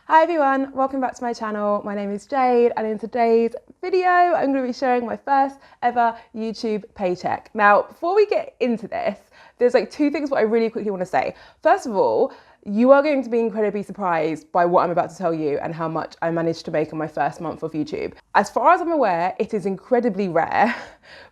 Hi everyone, welcome back to my channel. My name is Jade and in today's video I'm going to be sharing my first ever YouTube paycheck. Now before we get into this, there's like two things what I really quickly want to say. First of all, you are going to be incredibly surprised by what I'm about to tell you and how much I managed to make in my first month of YouTube. As far as I'm aware, it is incredibly rare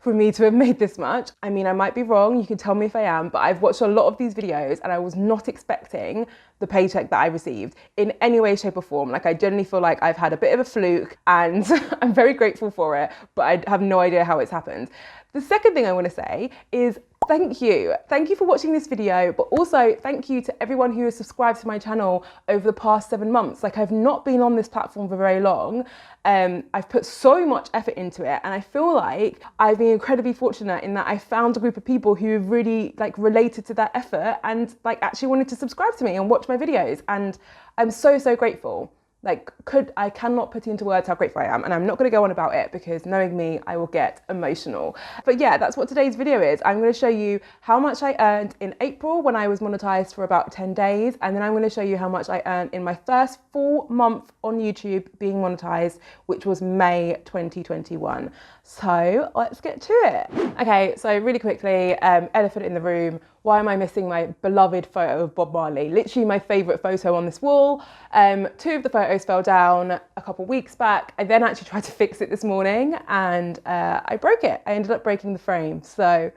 for me to have made this much. I mean, I might be wrong, you can tell me if I am, but I've watched a lot of these videos and I was not expecting the paycheck that I received in any way, shape or form. Like I generally feel like I've had a bit of a fluke and I'm very grateful for it, but I have no idea how it's happened. The second thing I want to say is thank you. Thank you for watching this video, but also thank you to everyone who has subscribed to my channel over the past 7 months. Like I've not been on this platform for very long. I've put so much effort into it and I feel like I've been incredibly fortunate in that I found a group of people who have really like related to that effort and like actually wanted to subscribe to me and watch my videos. And I'm so grateful. Like I cannot put into words how grateful I am, and I'm not going to go on about it because knowing me, I will get emotional. But yeah, that's what today's video is. I'm going to show you how much I earned in April when I was monetized for about 10 days. And then I'm going to show you how much I earned in my first full month on YouTube being monetized, which was May 2021. So let's get to it. Okay, so really quickly, elephant in the room. Why am I missing my beloved photo of Bob Marley? Literally my favourite photo on this wall. Two of the photos fell down a couple weeks back. I then actually tried to fix it this morning and I broke it. I ended up breaking the frame. So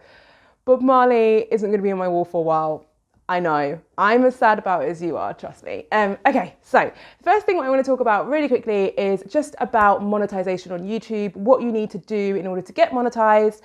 Bob Marley isn't going to be on my wall for a while. I know. I'm as sad about it as you are, trust me. Okay, so the first thing I want to talk about really quickly is just about monetization on YouTube, what you need to do in order to get monetized.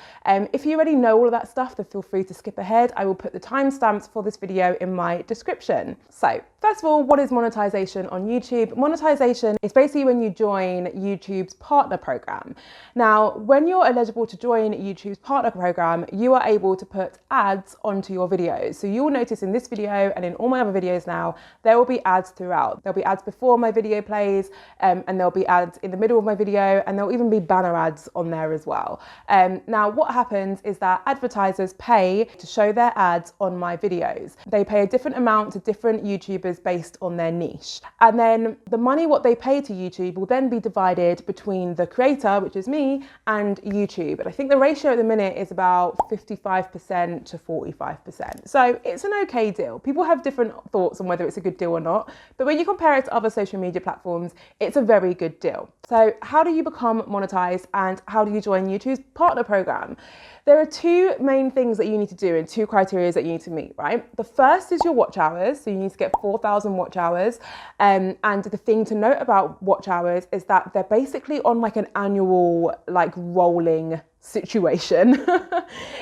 If you already know all of that stuff, then feel free to skip ahead. I will put the timestamps for this video in my description. So first of all, what is monetization on YouTube? Monetization is basically when you join YouTube's partner program. Now, when you're eligible to join YouTube's partner program, you are able to put ads onto your videos. So you will notice in this video and in all my other videos now, there will be ads throughout. There'll be ads before my video plays and there'll be ads in the middle of my video and there'll even be banner ads on there as well. Now what happens is that advertisers pay to show their ads on my videos. They pay a different amount to different YouTubers based on their niche. And then the money what they pay to YouTube will then be divided between the creator, which is me, and YouTube. And I think the ratio at the minute is about 55% to 45%. So it's an okay deal. People have different thoughts on whether it's a good deal or not, but when you compare it to other social media platforms, it's a very good deal. So how do you become monetized and how do you join YouTube's partner program? There are two main things that you need to do and two criteria that you need to meet, right? The first is your watch hours. So you need to get 4,000 watch hours. And the thing to note about watch hours is that they're basically on like an annual, like rolling situation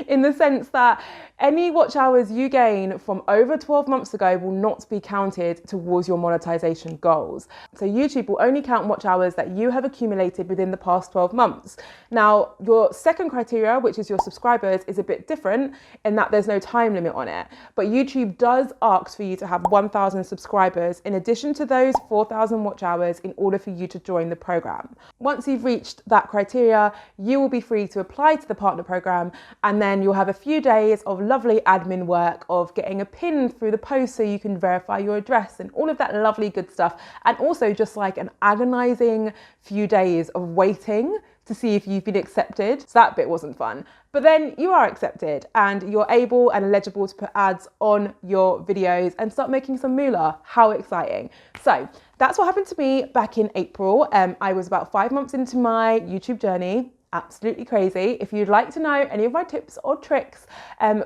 in the sense that any watch hours you gain from over 12 months ago will not be counted towards your monetization goals. So YouTube will only count watch hours that you have accumulated within the past 12 months. Now, your second criteria, which is your subscribers, is a bit different in that there's no time limit on it. But YouTube does ask for you to have 1,000 subscribers in addition to those 4,000 watch hours in order for you to join the program. Once you've reached that criteria, you will be free to apply to the partner program, and then you'll have a few days of lovely admin work of getting a pin through the post so you can verify your address and all of that lovely good stuff, and also just like an agonizing few days of waiting to see if you've been accepted. So that bit wasn't fun. But then you are accepted and you're able and eligible to put ads on your videos and start making some moolah. How exciting. So that's what happened to me back in April. I was about 5 months into my YouTube journey. Absolutely crazy. If you'd like to know any of my tips or tricks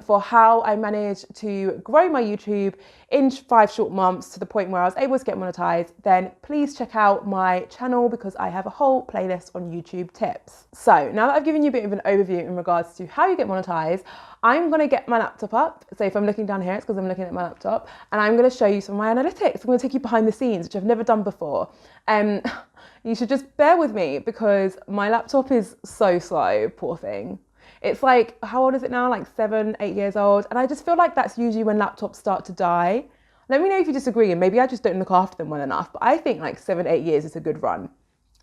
for how I managed to grow my YouTube in 5 short months to the point where I was able to get monetized, then please check out my channel because I have a whole playlist on YouTube tips. So now that I've given you a bit of an overview in regards to how you get monetized, I'm going to get my laptop up. So if I'm looking down here, it's because I'm looking at my laptop, and I'm going to show you some of my analytics. I'm going to take you behind the scenes, which I've never done before. You should just bear with me because my laptop is so slow, poor thing. It's like, how old is it now? Like 7, 8 years old. And I just feel like that's usually when laptops start to die. Let me know if you disagree, and maybe I just don't look after them well enough, but I think like 7, 8 years is a good run.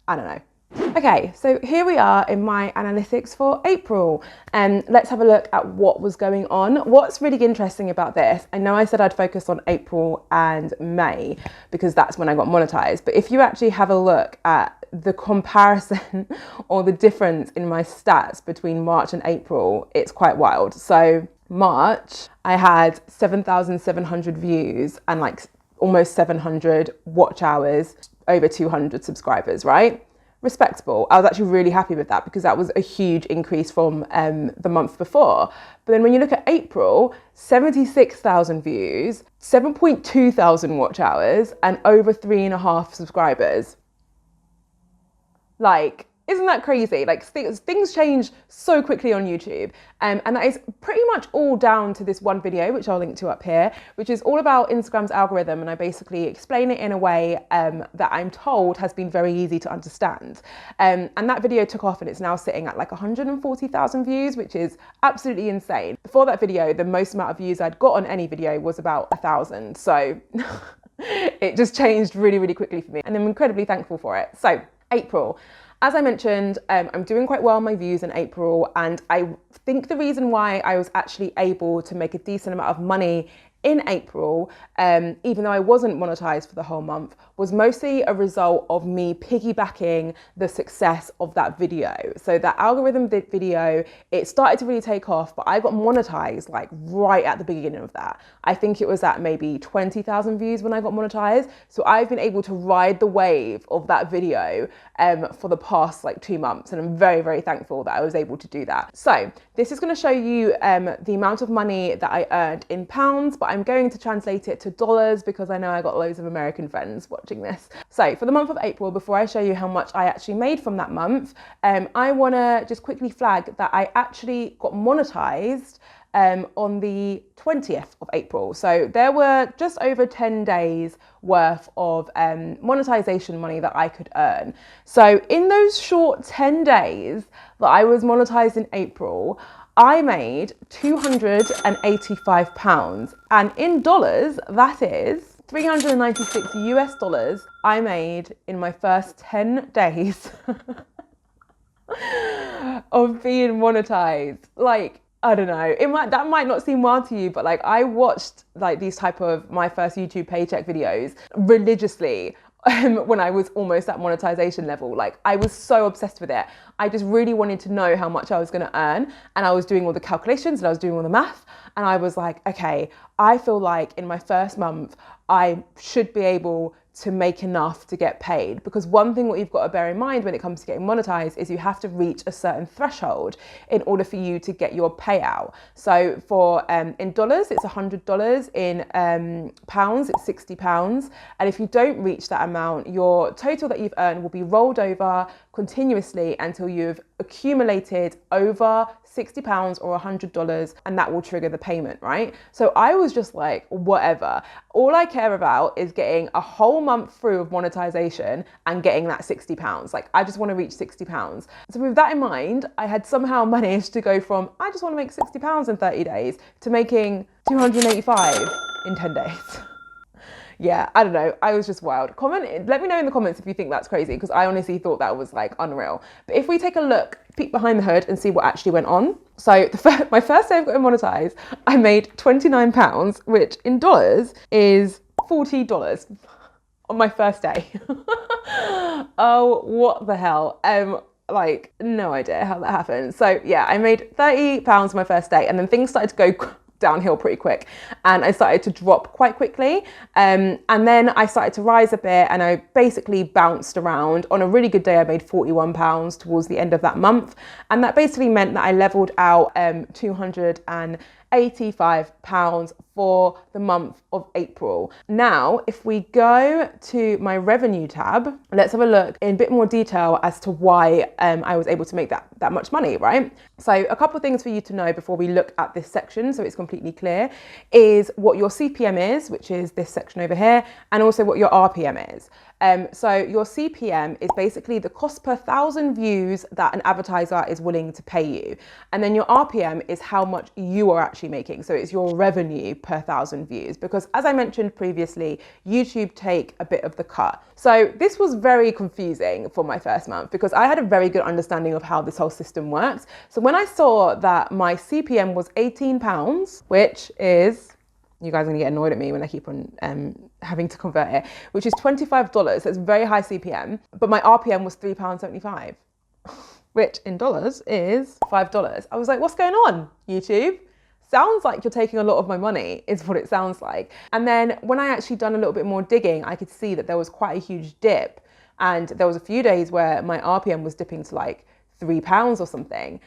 I don't know. Okay, so here we are in my analytics for April, and let's have a look at what was going on. What's really interesting about this, I know I said I'd focus on April and May because that's when I got monetized, but if you actually have a look at the comparison or the difference in my stats between March and April, it's quite wild. So March, I had 7,700 views and like almost 700 watch hours, over 200 subscribers, right? Respectable. I was actually really happy with that because that was a huge increase from the month before. But then when you look at April, 76,000 views, 7.2 thousand watch hours, and over 3.5 subscribers. Like, isn't that crazy? Like things change so quickly on YouTube. And that is pretty much all down to this one video, which I'll link to up here, which is all about Instagram's algorithm. And I basically explain it in a way that I'm told has been very easy to understand. And that video took off and it's now sitting at like 140,000 views, which is absolutely insane. Before that video, the most amount of views I'd got on any video was about 1,000. So it just changed really, really quickly for me. And I'm incredibly thankful for it. So April. As I mentioned, I'm doing quite well on my views in April, and I think the reason why I was actually able to make a decent amount of money in April, even though I wasn't monetized for the whole month, was mostly a result of me piggybacking the success of that video. So that algorithm video, it started to really take off, but I got monetized like right at the beginning of that. I think it was at maybe 20,000 views when I got monetized. So I've been able to ride the wave of that video for the past like 2 months. And I'm very, very thankful that I was able to do that. So this is going to show you the amount of money that I earned in pounds, but I'm going to translate it to dollars because I know I got loads of American friends watching this. So for the month of April, before I show you how much I actually made from that month, I want to just quickly flag that I actually got monetized on the 20th of April. So there were just over 10 days worth of monetization money that I could earn. So in those short 10 days that I was monetized in April, I made £285, and in dollars, that is 396 US dollars I made in my first 10 days of being monetized. Like, I don't know, that might not seem wild to you, but like I watched like these type of my first YouTube paycheck videos religiously when I was almost at monetization level. Like I was so obsessed with it. I just really wanted to know how much I was going to earn, and I was doing all the calculations and I was doing all the math, and I was like, okay, I feel like in my first month I should be able to make enough to get paid. Because one thing what you've got to bear in mind when it comes to getting monetized is you have to reach a certain threshold in order for you to get your payout. So for in dollars, it's $100. In pounds, it's £60. And if you don't reach that amount, your total that you've earned will be rolled over continuously until you've accumulated over £60 or $100, and that will trigger the payment, right? So I was just like, whatever. All I care about is getting a whole month through of monetization and getting that £60. Like, I just want to reach £60. So with that in mind, I had somehow managed to go from, I just want to make £60 in 30 days to making 285 in 10 days. Yeah, I don't know. I was just wild. Let me know in the comments if you think that's crazy, because I honestly thought that was like unreal. But if we take a look, peek behind the hood and see what actually went on. So my first day of getting monetized, I made £29, which in dollars is $40 on my first day. Oh, what the hell? Like, no idea how that happened. So yeah, I made £30 my first day, and then things started to go downhill pretty quick, and I started to drop quite quickly, and then I started to rise a bit, and I basically bounced around. On a really good day I made £41 towards the end of that month, and that basically meant that I leveled out £285 for the month of April. Now, if we go to my revenue tab, let's have a look in a bit more detail as to why I was able to make that much money, right? So a couple of things for you to know before we look at this section, so it's completely clear, is what your CPM is, which is this section over here, and also what your RPM is. So your CPM is basically the cost per 1,000 views that an advertiser is willing to pay you. And then your RPM is how much you are actually making. So it's your revenue per 1,000 views, because as I mentioned previously, YouTube take a bit of the cut. So this was very confusing for my first month because I had a very good understanding of how this whole system works. So when I saw that my CPM was £18, which is, you guys are gonna get annoyed at me when I keep on having to convert it, which is $25. So it's very high CPM, but my RPM was £3.75, which in dollars is $5. I was like, what's going on, YouTube? Sounds like you're taking a lot of my money, is what it sounds like. And then when I actually done a little bit more digging, I could see that there was quite a huge dip. And there was a few days where my RPM was dipping to like £3 or something,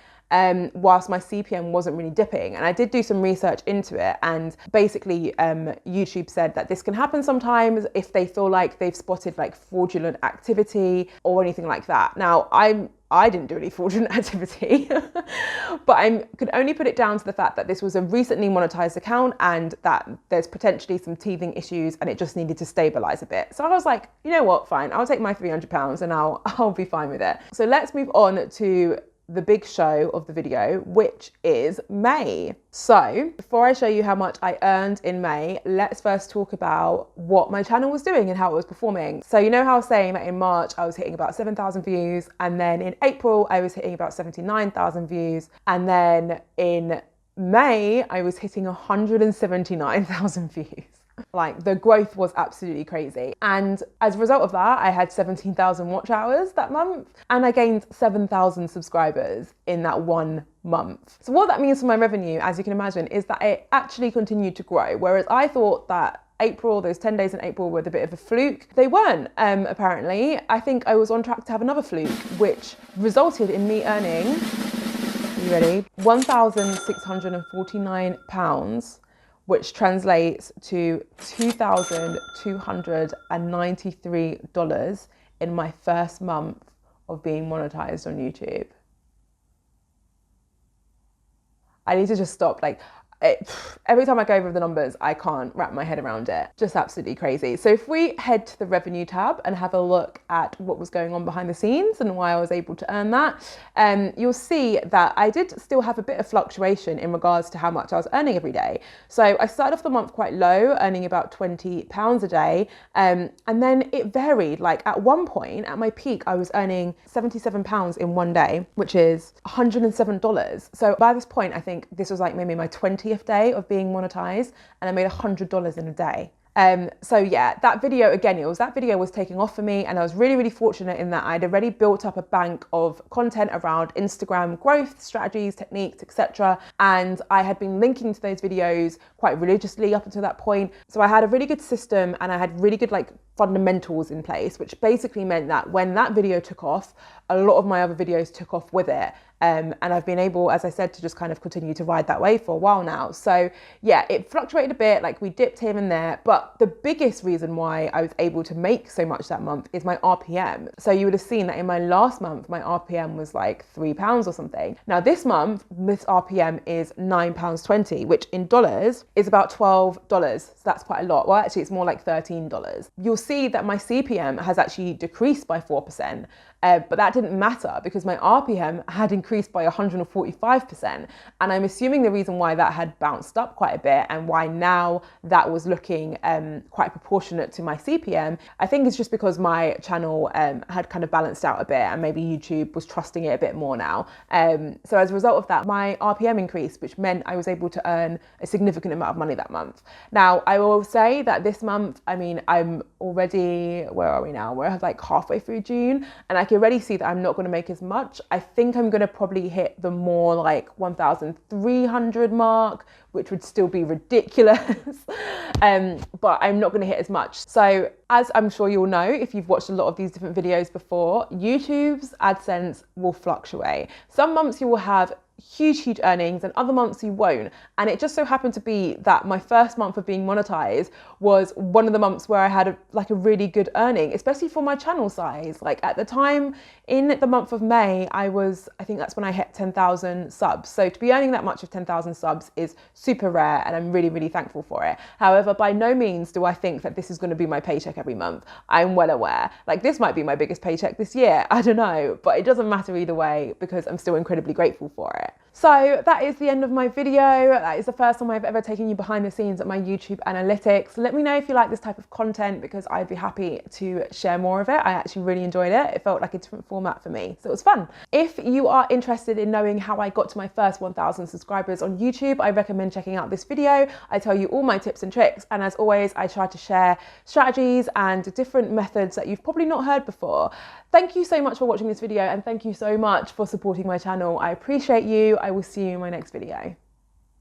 whilst my CPM wasn't really dipping. And I did do some research into it. And basically, YouTube said that this can happen sometimes if they feel like they've spotted like fraudulent activity or anything like that. Now, I didn't do any fraudulent activity, but I could only put it down to the fact that this was a recently monetized account and that there's potentially some teething issues and it just needed to stabilize a bit. So I was like, you know what, fine, I'll take my £300 and I'll be fine with it. So let's move on to the big show of the video, which is May. So before I show you how much I earned in May, let's first talk about what my channel was doing and how it was performing. So you know how I was saying that in March I was hitting about 7,000 views, and then in April I was hitting about 79,000 views, and then in May I was hitting 179,000 views. Like, the growth was absolutely crazy. And as a result of that, I had 17,000 watch hours that month, and I gained 7,000 subscribers in that 1 month. So what that means for my revenue, as you can imagine, is that it actually continued to grow. Whereas I thought that April, those 10 days in April were a bit of a fluke. They weren't, apparently. I think I was on track to have another fluke, which resulted in me earning, you ready? £1,649, which translates to $2,293 in my first month of being monetized on YouTube. I need to just stop. Like, every time I go over the numbers, I can't wrap my head around it. Just absolutely crazy. So if we head to the revenue tab and have a look at what was going on behind the scenes and why I was able to earn that, you'll see that I did still have a bit of fluctuation in regards to how much I was earning every day. So I started off the month quite low, earning about £20 a day. And then it varied. Like, at one point, at my peak, I was earning £77 in one day, which is $107. So by this point, I think this was like maybe my 20th day of being monetized, and I made $100 in a day. So yeah, that video was taking off for me, and I was really, really fortunate in that I'd already built up a bank of content around Instagram growth strategies, techniques, etc. And I had been linking to those videos quite religiously up until that point. So I had a really good system, and I had really good fundamentals in place, which basically meant that when that video took off, a lot of my other videos took off with it. And I've been able, as I said, to just kind of continue to ride that wave for a while now. So yeah, it fluctuated a bit, like we dipped here and there, but the biggest reason why I was able to make so much that month is my RPM. So you would have seen that in my last month, my RPM was like £3 or something. Now this month, this RPM is £9.20, which in dollars is about $12. So that's quite a lot. Well, actually it's more like $13. You'll see that my CPM has actually decreased by 4%. But that didn't matter because my RPM had increased by 145%. And I'm assuming the reason why that had bounced up quite a bit and why now that was looking quite proportionate to my CPM, I think it's just because my channel had kind of balanced out a bit and maybe YouTube was trusting it a bit more now. So as a result of that, my RPM increased, which meant I was able to earn a significant amount of money that month. Now, I will say that this month, I mean, I'm already, where are we now? We're like halfway through June, and I can already see that I'm not going to make as much. I think I'm going to probably hit the more like 1,300 mark, which would still be ridiculous. But I'm not going to hit as much. So as I'm sure you'll know, if you've watched a lot of these different videos before, YouTube's AdSense will fluctuate. Some months you will have huge earnings and other months you won't. And it just so happened to be that my first month of being monetized was one of the months where I had a really good earning, especially for my channel size. Like at the time in the month of May, I think that's when I hit 10,000 subs. So to be earning that much of 10,000 subs is super rare, and I'm really, really thankful for it. However, by no means do I think that this is going to be my paycheck every month. I'm well aware. Like, this might be my biggest paycheck this year. I don't know, but it doesn't matter either way because I'm still incredibly grateful for it. So that is the end of my video. That is the first time I've ever taken you behind the scenes at my YouTube analytics. Let me know if you like this type of content because I'd be happy to share more of it. I actually really enjoyed it. It felt like a different format for me, so it was fun. If you are interested in knowing how I got to my first 1,000 subscribers on YouTube, I recommend checking out this video. I tell you all my tips and tricks, and as always, I try to share strategies and different methods that you've probably not heard before. Thank you so much for watching this video, and thank you so much for supporting my channel. I appreciate you. I will see you in my next video.